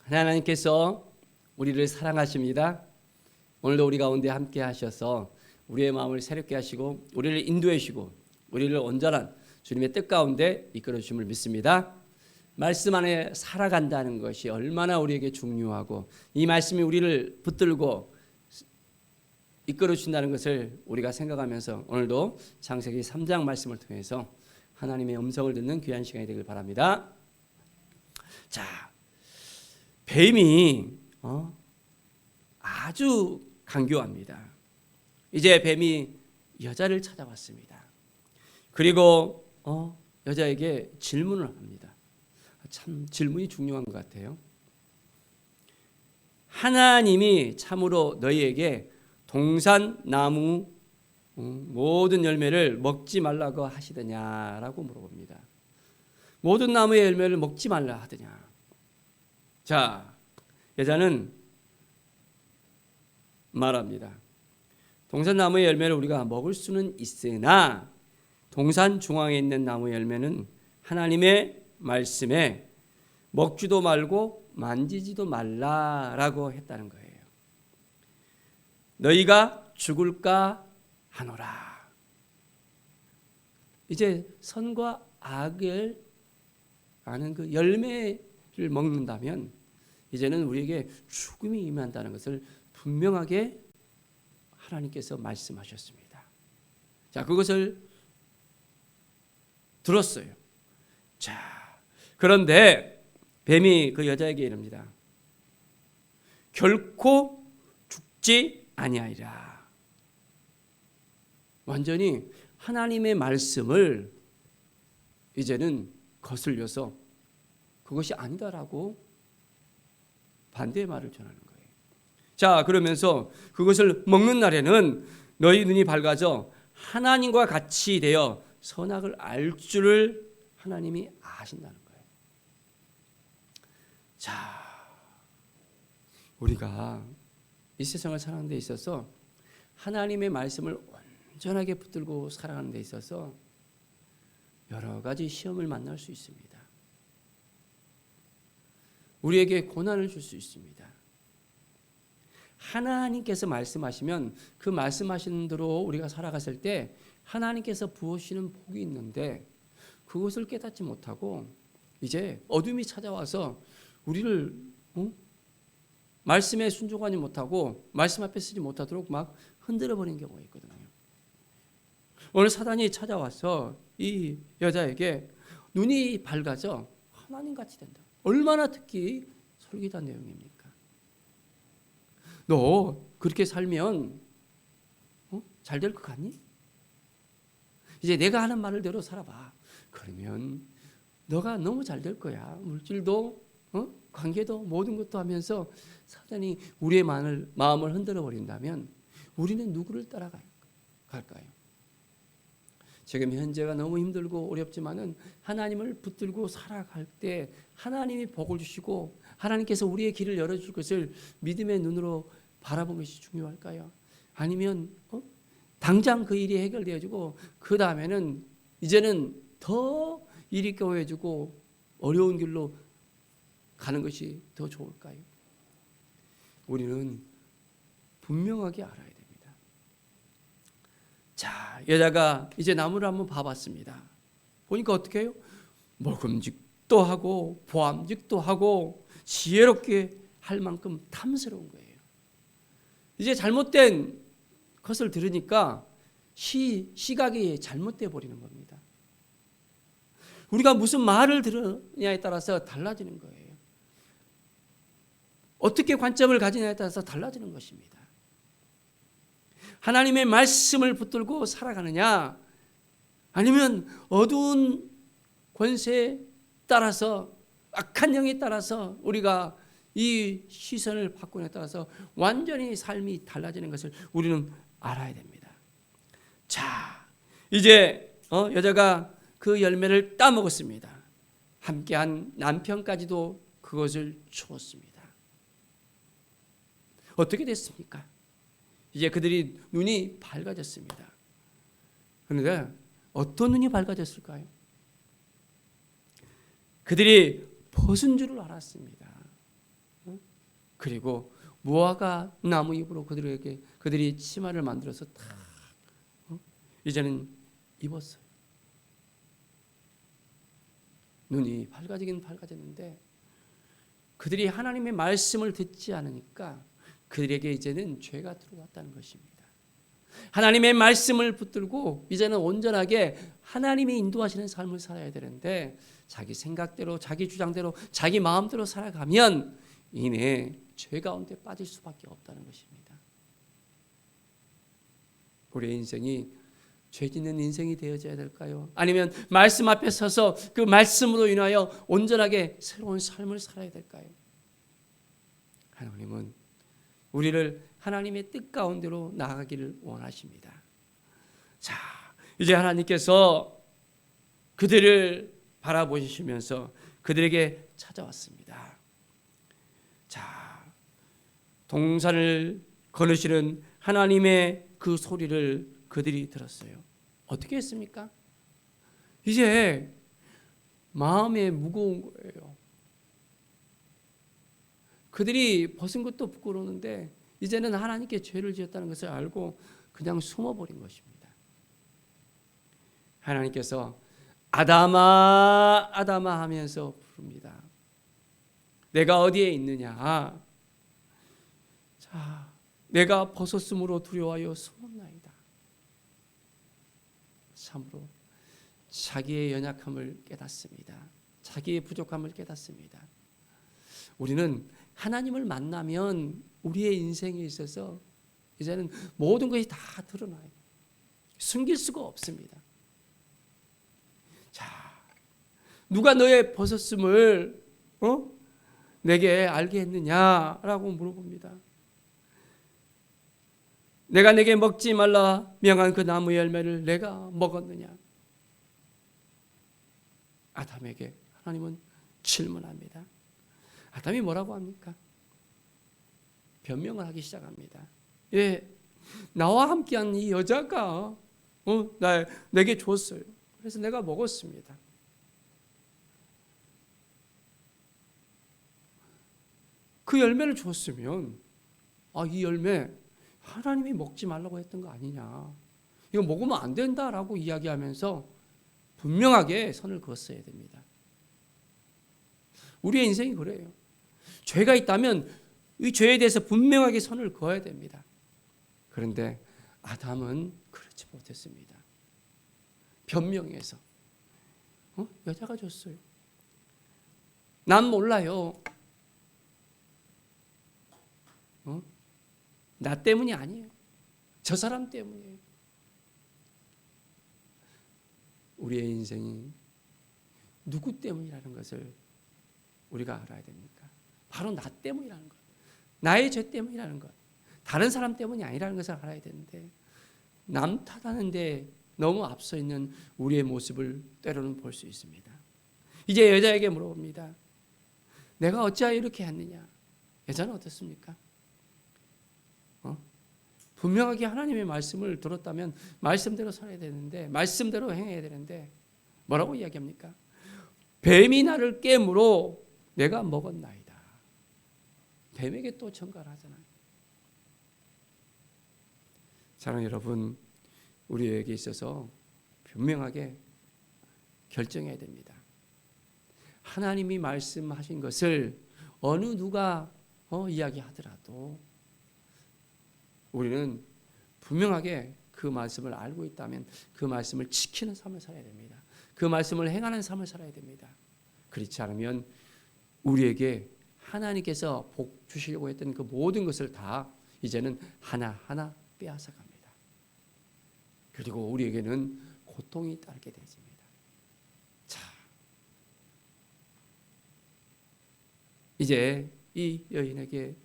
하나님께서 우리를 사랑하십니다. 오늘도 우리 가운데 함께 하셔서 우리의 마음을 새롭게 하시고 우리를 인도해 주시고 우리를 온전한 주님의 뜻 가운데 이끌어 주심을 믿습니다. 말씀 안에 살아간다는 것이 얼마나 우리에게 중요하고 이 말씀이 우리를 붙들고 이끌어 준다는 것을 우리가 생각하면서 오늘도 창세기 3장 말씀을 통해서 하나님의 음성을 듣는 귀한 시간이 되길 바랍니다. 자, 뱀이 아주 간교합니다. 이제 뱀이 여자를 찾아왔습니다. 그리고 여자에게 질문을 합니다. 참 질문이 중요한 것 같아요. 하나님이 참으로 너희에게 동산나무 모든 열매를 먹지 말라고 하시더냐라고 물어봅니다. 모든 나무의 열매를 먹지 말라 하더냐. 자, 여자는 말합니다. 동산나무의 열매를 우리가 먹을 수는 있으나 동산 중앙에 있는 나무 열매는 하나님의 말씀에 먹지도 말고 만지지도 말라라고 했다는 거예요. 너희가 죽을까 하노라. 이제 선과 악을 아는 그 열매를 먹는다면 이제는 우리에게 죽음이 임한다는 것을 분명하게 하나님께서 말씀하셨습니다. 자, 그것을 들었어요. 자, 그런데 뱀이 그 여자에게 이릅니다. 결코 죽지 아니하리라. 완전히 하나님의 말씀을 이제는 거슬려서 그것이 아니다라고 반대의 말을 전하는 거예요. 자, 그러면서 그것을 먹는 날에는 너희 눈이 밝아져 하나님과 같이 되어 선악을 알 줄을 하나님이 아신다는 거예요. 자, 우리가 이 세상을 살아가는 데 있어서 하나님의 말씀을 온전하게 붙들고 살아가는 데 있어서 여러 가지 시험을 만날 수 있습니다. 우리에게 고난을 줄 수 있습니다. 하나님께서 말씀하시면 그 말씀하시는 대로 우리가 살아갔을 때 하나님께서 부으시는 복이 있는데 그것을 깨닫지 못하고 이제 어둠이 찾아와서 우리를 말씀에 순종하지 못하고 말씀 앞에 서지 못하도록 막 흔들어 버리는 경우가 있거든요. 오늘 사단이 찾아와서 이 여자에게 눈이 밝아져 하나님같이 된다. 얼마나 특히 솔깃한 내용입니까? 너 그렇게 살면 잘 될 것 같니? 이제 내가 하는 말대로 살아봐. 그러면 너가 너무 잘 될 거야. 물질도 관계도 모든 것도 하면서 사단이 우리의 마음을 흔들어 버린다면 우리는 누구를 따라갈까요? 지금 현재가 너무 힘들고 어렵지만은 하나님을 붙들고 살아갈 때 하나님이 복을 주시고 하나님께서 우리의 길을 열어줄 것을 믿음의 눈으로 바라본 것이 중요할까요? 아니면 당장 그 일이 해결되어지고 그 다음에는 이제는 더 일이 꼬여지고 어려운 길로 가는 것이 더 좋을까요? 우리는 분명하게 알아야 됩니다. 자, 여자가 이제 나무를 한번 봐봤습니다. 보니까 어떻게 해요? 먹음직도 하고 보암직도 하고 지혜롭게 할 만큼 탐스러운 거예요. 이제 잘못된 것을 들으니까 시각이 잘못돼 버리는 겁니다. 우리가 무슨 말을 들으냐에 따라서 달라지는 거예요. 어떻게 관점을 가지냐에 따라서 달라지는 것입니다. 하나님의 말씀을 붙들고 살아가느냐 아니면 어두운 권세에 따라서 악한 영에 따라서 우리가 이 시선을 바꾸냐에 따라서 완전히 삶이 달라지는 것을 우리는 알아야 됩니다. 자, 이제 여자가 그 열매를 따먹었습니다. 함께한 남편까지도 그것을 주었습니다. 어떻게 됐습니까? 이제 그들이 눈이 밝아졌습니다. 그런데 어떤 눈이 밝아졌을까요? 그들이 벗은 줄을 알았습니다. 그리고 무화과 나무 잎으로 그들이 치마를 만들어서 다 이제는 입었어요. 눈이 밝아졌는데 그들이 하나님의 말씀을 듣지 않으니까 그들에게 이제는 죄가 들어왔다는 것입니다. 하나님의 말씀을 붙들고 이제는 온전하게 하나님이 인도하시는 삶을 살아야 되는데 자기 생각대로 자기 주장대로 자기 마음대로 살아가면 이내 죄 가운데 빠질 수밖에 없다는 것입니다. 우리의 인생이 죄 짓는 인생이 되어져야 될까요? 아니면 말씀 앞에 서서 그 말씀으로 인하여 온전하게 새로운 삶을 살아야 될까요? 하나님은 우리를 하나님의 뜻 가운데로 나아가기를 원하십니다. 자, 이제 하나님께서 그들을 바라보시면서 그들에게 찾아왔습니다. 자, 동산을 거느시는 하나님의 그 소리를 그들이 들었어요. 어떻게 했습니까? 이제 마음에 무거운 거예요. 그들이 벗은 것도 부끄러운데 이제는 하나님께 죄를 지었다는 것을 알고 그냥 숨어버린 것입니다. 하나님께서 아담아 아담아 하면서 부릅니다. 내가 어디에 있느냐? 자, 내가 벗었으므로 두려워하여 숨었나이다. 참으로 자기의 연약함을 깨닫습니다. 자기의 부족함을 깨닫습니다. 우리는 하나님을 만나면 우리의 인생에 있어서 이제는 모든 것이 다 드러나요. 숨길 수가 없습니다. 자, 누가 너의 벗었음을 내게 알게 했느냐라고 물어봅니다. 내가 내게 먹지 말라 명한 그 나무 열매를 내가 먹었느냐? 아담에게 하나님은 질문합니다. 아담이 뭐라고 합니까? 변명을 하기 시작합니다. 예, 나와 함께한 이 여자가 내게 줬어요. 그래서 내가 먹었습니다. 그 열매를 줬으면 이 열매 하나님이 먹지 말라고 했던 거 아니냐, 이거 먹으면 안 된다라고 이야기하면서 분명하게 선을 그었어야 됩니다. 우리의 인생이 그래요. 죄가 있다면 이 죄에 대해서 분명하게 선을 그어야 됩니다. 그런데 아담은 그렇지 못했습니다. 변명해서 여자가 줬어요. 난 몰라요. 나 때문이 아니에요. 저 사람 때문이에요. 우리의 인생이 누구 때문이라는 것을 우리가 알아야 됩니까? 바로 나 때문이라는 것, 나의 죄 때문이라는 것, 다른 사람 때문이 아니라는 것을 알아야 되는데 남 탓하는데 너무 앞서 있는 우리의 모습을 때로는 볼 수 있습니다. 이제 여자에게 물어봅니다. 내가 어찌하여 이렇게 했느냐? 여자는 어떻습니까? 분명하게 하나님의 말씀을 들었다면 말씀대로 살아야 되는데, 말씀대로 행해야 되는데 뭐라고 이야기합니까? 뱀이 나를 깨므로 내가 먹었나이다. 뱀에게 또 전가를 하잖아요. 사랑하는 여러분, 우리에게 있어서 분명하게 결정해야 됩니다. 하나님이 말씀하신 것을 어느 누가 이야기하더라도 우리는 분명하게 그 말씀을 알고 있다면 그 말씀을 지키는 삶을 살아야 됩니다. 그 말씀을 행하는 삶을 살아야 됩니다. 그렇지 않으면 우리에게 하나님께서 복 주시려고 했던 그 모든 것을 다 이제는 하나하나 빼앗아 갑니다. 그리고 우리에게는 고통이 따르게 되집니다. 자, 이제 이 여인에게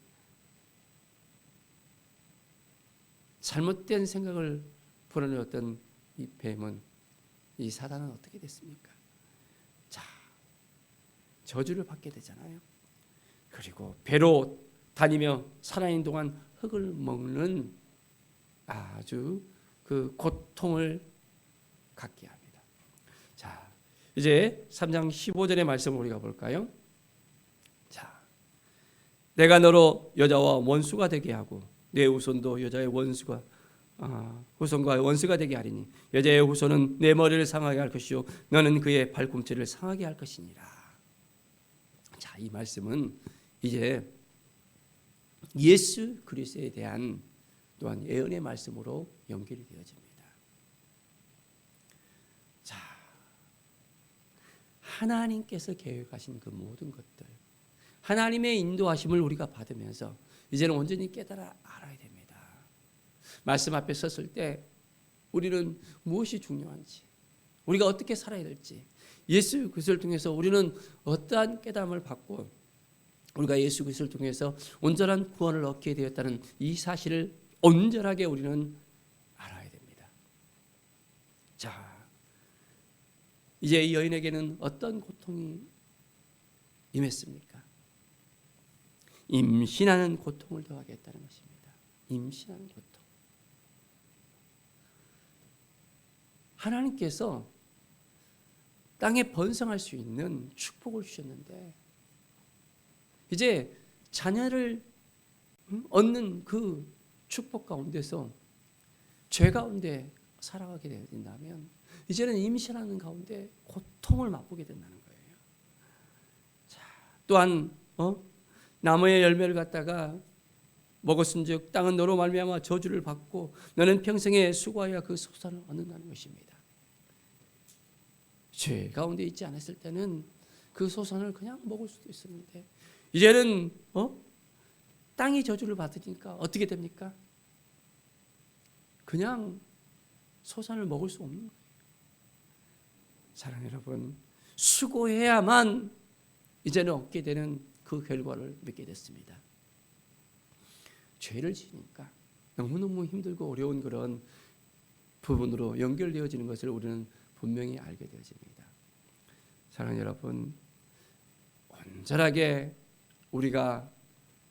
잘못된 생각을 불어넣었던 이 뱀은, 이 사단은 어떻게 됐습니까? 자, 저주를 받게 되잖아요. 그리고 배로 다니며 살아있는 동안 흙을 먹는 아주 그 고통을 갖게 합니다. 자, 이제 3장 15절의 말씀을 우리가 볼까요? 자, 내가 너로 여자와 원수가 되게 하고 내 후손도 여자의 후손과 원수가 되게 하리니 여자의 후손은 내 머리를 상하게 할 것이요 너는 그의 발꿈치를 상하게 할 것이니라. 자, 이 말씀은 이제 예수 그리스도에 대한 또한 예언의 말씀으로 연결이 되어집니다. 자, 하나님께서 계획하신 그 모든 것들, 하나님의 인도하심을 우리가 받으면서 이제는 온전히 깨달아 알아야 됩니다. 말씀 앞에 섰을 때 우리는 무엇이 중요한지, 우리가 어떻게 살아야 될지, 예수 그리스도를 통해서 우리는 어떠한 깨달음을 받고 우리가 예수 그리스도를 통해서 온전한 구원을 얻게 되었다는 이 사실을 온전하게 우리는 알아야 됩니다. 자, 이제 이 여인에게는 어떤 고통이 임했습니까? 임신하는 고통을 더하겠다는 것입니다. 임신하는 고통. 하나님께서 땅에 번성할 수 있는 축복을 주셨는데 이제 자녀를 얻는 그 축복 가운데서 죄 가운데 살아가게 된다면 이제는 임신하는 가운데 고통을 맛보게 된다는 거예요. 자, 또한 나무의 열매를 갖다가 먹었은즉 땅은 너로 말미암아 저주를 받고 너는 평생에 수고하여 그 소산을 얻는다는 것입니다. 죄 가운데 있지 않았을 때는 그 소산을 그냥 먹을 수도 있었는데 이제는 땅이 저주를 받으니까 어떻게 됩니까? 그냥 소산을 먹을 수 없는 거예요. 사랑하는 여러분, 수고해야만 이제는 얻게 되는 그 결과를 맺게 됐습니다. 죄를 지으니까 너무너무 힘들고 어려운 그런 부분으로 연결되어지는 것을 우리는 분명히 알게 되어집니다. 사랑하는 여러분, 온전하게 우리가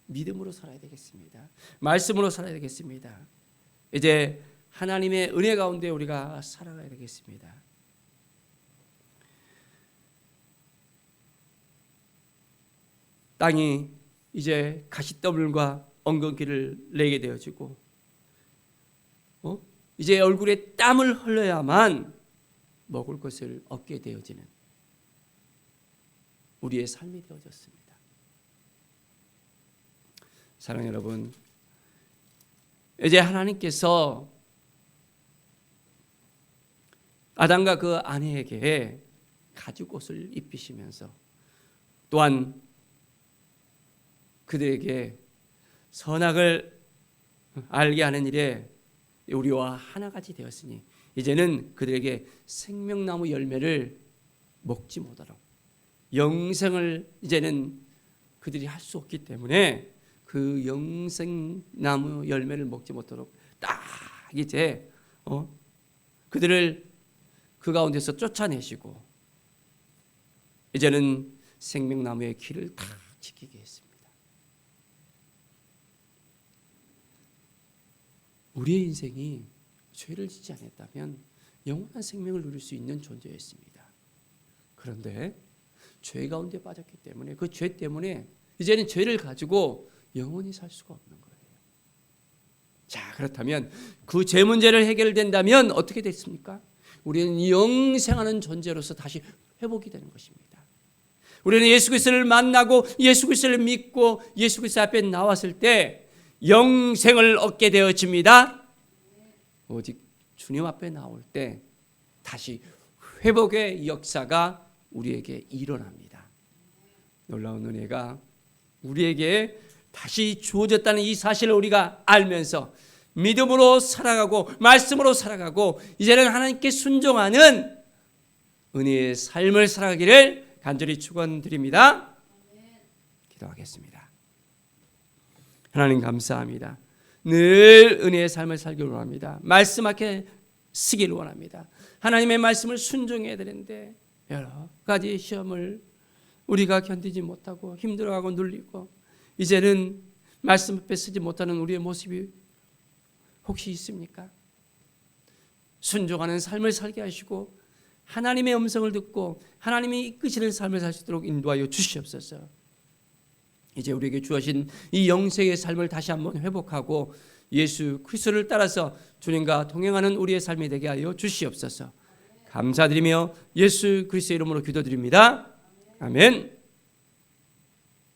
믿음으로 살아야 되겠습니다. 말씀으로 살아야 되겠습니다. 이제 하나님의 은혜 가운데 우리가 살아가야 되겠습니다. 땅이 이제 가시더물과 엉겅퀴를 내게 되어지고 이제 얼굴에 땀을 흘려야만 먹을 것을 얻게 되어지는 우리의 삶이 되어졌습니다. 사랑하는 여러분, 이제 하나님께서 아담과 그 아내에게 가죽옷을 입히시면서 또한 그들에게 선악을 알게 하는 일에 우리와 하나같이 되었으니 이제는 그들에게 생명나무 열매를 먹지 못하도록 영생을 이제는 그들이 할 수 없기 때문에 그 영생나무 열매를 먹지 못하도록 딱 이제 그들을 그 가운데서 쫓아내시고 이제는 생명나무의 길을 다 지키게 했습니다. 우리의 인생이 죄를 짓지 않았다면 영원한 생명을 누릴 수 있는 존재였습니다. 그런데 죄 가운데 빠졌기 때문에 그 죄 때문에 이제는 죄를 가지고 영원히 살 수가 없는 거예요. 자, 그렇다면 그 죄 문제를 해결된다면 어떻게 됐습니까? 우리는 영생하는 존재로서 다시 회복이 되는 것입니다. 우리는 예수 그리스도를 만나고 예수 그리스도를 믿고 예수 그리스도 앞에 나왔을 때 영생을 얻게 되어집니다. 오직 주님 앞에 나올 때 다시 회복의 역사가 우리에게 일어납니다. 놀라운 은혜가 우리에게 다시 주어졌다는 이 사실을 우리가 알면서 믿음으로 살아가고 말씀으로 살아가고 이제는 하나님께 순종하는 은혜의 삶을 살아가기를 간절히 축원드립니다. 기도하겠습니다. 하나님 감사합니다. 늘 은혜의 삶을 살기를 원합니다. 말씀 앞에 쓰기를 원합니다. 하나님의 말씀을 순종해야 되는데 여러 가지 시험을 우리가 견디지 못하고 힘들어하고 눌리고 이제는 말씀 앞에 쓰지 못하는 우리의 모습이 혹시 있습니까? 순종하는 삶을 살게 하시고 하나님의 음성을 듣고 하나님이 이끄시는 삶을 살 수 있도록 인도하여 주시옵소서. 이제 우리에게 주어진 이 영생의 삶을 다시 한번 회복하고 예수 그리스도를 따라서 주님과 동행하는 우리의 삶이 되게 하여 주시옵소서. 감사드리며 예수 그리스도의 이름으로 기도드립니다. 아멘.